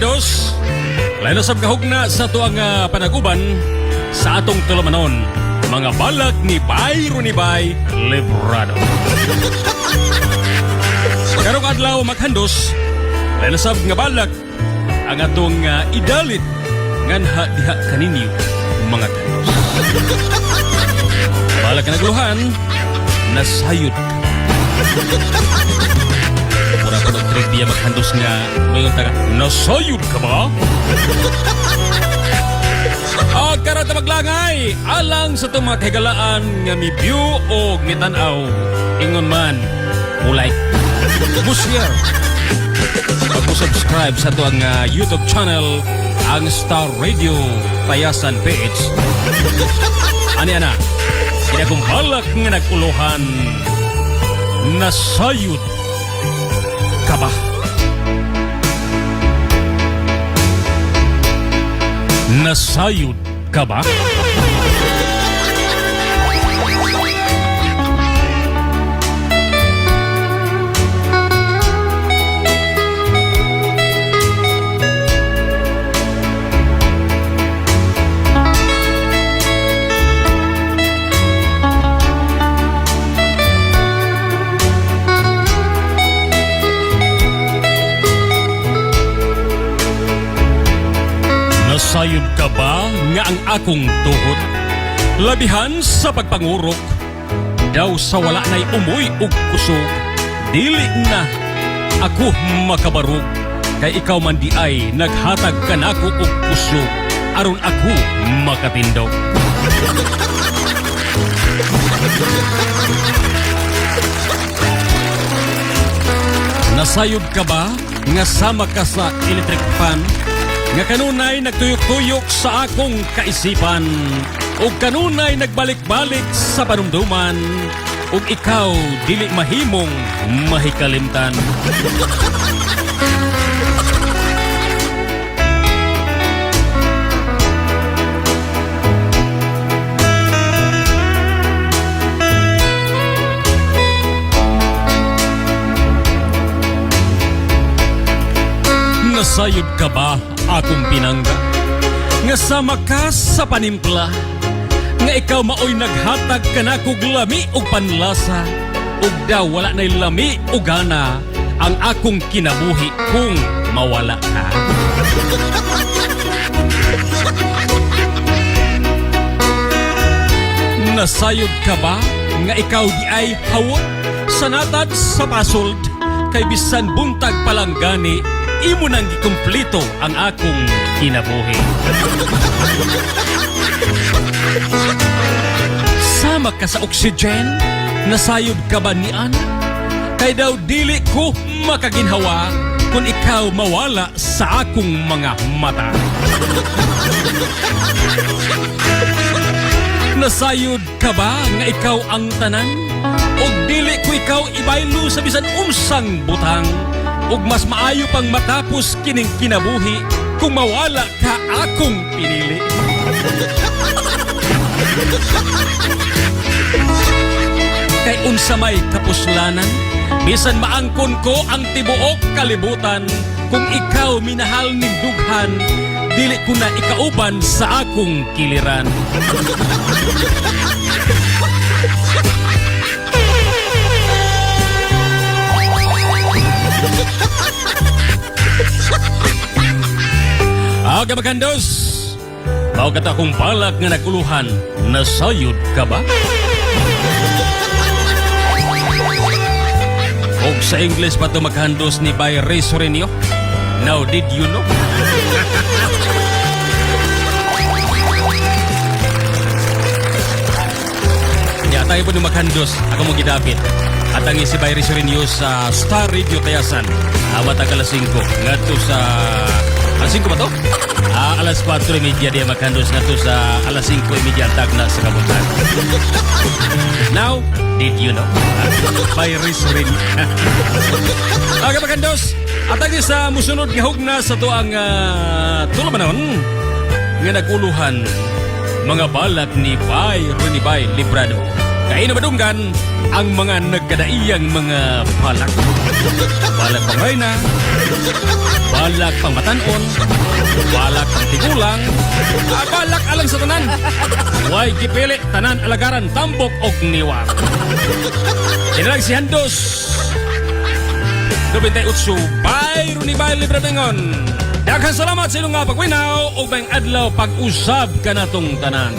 Makandos, lain na sab kahugna sa tuang panaguban sa atong tulumanon, mga balak ni Bay Runibay Librado. Karong adlaw Makandos, lain na sab nga balak ang atong idalit nganha diha kaninyo mga kandos. Balak na naguluhan, nasayod. Mura ko ng trivia Makandos nga mayroon taga, nasayod ka ba? Karata maglangay, alang sa itong mga kahigalaan nga mi view o mitanaw, ingon man, mulay. Musyar. Pag-subscribe sa ito ang YouTube channel, ang Star Radio Tayasan page. Ani ana, kinakong balak nga naguluhan, nasayod ka ba? Nasayod ka ba? Nasayod ka ba nga ang akong tuhod? Labihan sa pagpangurok, daw sa wala na'y umoy ug kusog, dili na ako makabarog, kay ikaw man di ay naghatag ka nako ug kusog, aron ako makatindog. Nasayod ka ba nga sama ka sa electric fan, nga kanunay nagtuyok-tuyok sa akong kaisipan, ug kanunay nagbalik-balik sa panumduman, ug ikaw dili mahimong mahikalimtan. Nasayod ka ba akong pinangga, nga sama ka sa panimpla, nga ikaw maoy naghatag ka na kog lami ug panlasa, ug daw wala na'y lami ug gana ang akong kinabuhi kung mawala ka. Nasayod ka ba nga ikaw di ay hawot sa natad sa pasold, kay bisan buntag palang gani imo nang gikumplito ang akong kinabuhi. Sama ka sa oxygen, nasayod ka ba nian? Kay daw dili ko makaginhawa kung ikaw mawala sa akong mga mata. Nasayod ka ba nga ikaw ang tanan? O dili ko ikaw ibaylo sa bisan unsang butang? Ug mas maayo pang matapos kining kinabuhi kung mawala ka akong pinili. Kay unsa may kapuslanan, bisan maangkon ko ang tibuok kalibutan, kung ikaw minahal ning dughan, dili ko na ikauban sa akong kiliran. Okay, Makandos, mao kata akong balak nga naguluhan, nasayod ka ba? Og sa English pa ito Makandos ni Bay Resorenio, now did you know? Ya, tayo po ni Makandos, ako mo gidapit. At ang si Bay Resorenio sa Star Radio Tayasan, matag alas 5, ngadto sa alas 5 ba to? Alas 4:30 dia Makandos nga to sa alas 5:30 tagna sa kabutan. Now, did you know? Virus rin. Okay, Makandos. At ang sa musunod nga hugna sa to ang tulumanon nga naguluhan, mga balak ni Bay Runibay Librado. Kaya namadunggan ang mga nagkadaiyang mga balak. Balak pangayna, balak pangmatanon, balak pangtigulang, balak alang sa tanan. Huwag gipili tanan alagaran tambok og niwang. Kinalang si Handos. 98 Bayro ni Bay Libre Bengon. Daghang salamat sa inyong pagwinaw o bang adlaw pag-usab ka natong tanan.